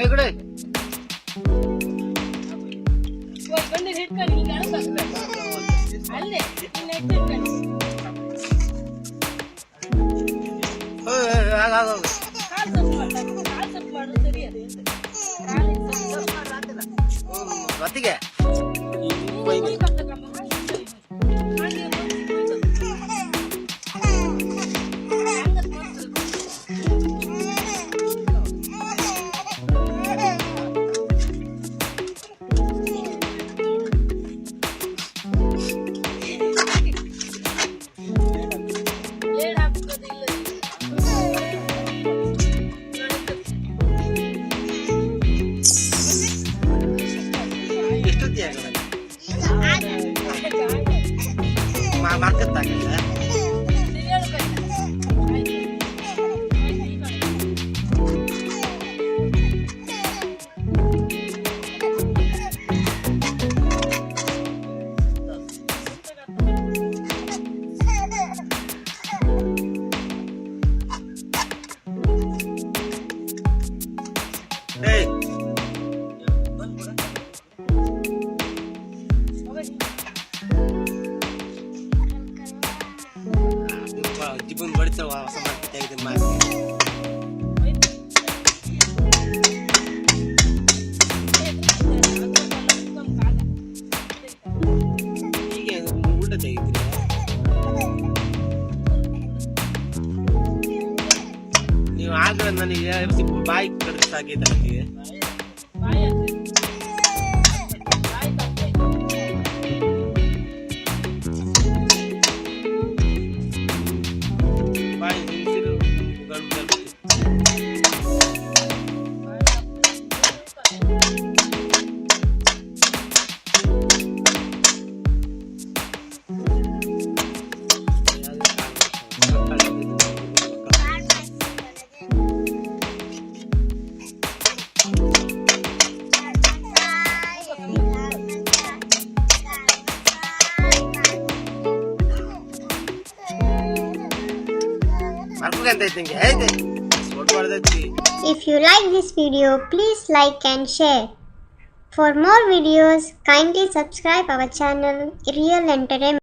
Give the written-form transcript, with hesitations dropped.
ಕಡೆ ಬಂದು ಹಿಡ್ಕೊಂಡು ಹಿಂಗೆ ಅಲ್ಲೇ ಇಟ್ಕೊಂಡು ಮತ್ತಿಗೆ ಮಾರ್ಕತ್ತಾಗಲ್ಲ ಜಿಬ್ಬನ್ ಬಡಿತ ಹೊಸ ಮಾಡ್ತಿದ್ದೆ ಮಾಡಿ ಹೀಗೆ ಊಟ ತೆಗಿತೀರಿ ನೀವು ಆಗ ನನಗೆ ಬಾಯಿ ಕಡಿದು ಸಾಕೈತೆ ನನಗೆ If you like this video, please like and share. For more videos, kindly subscribe our channel Real Entertainment.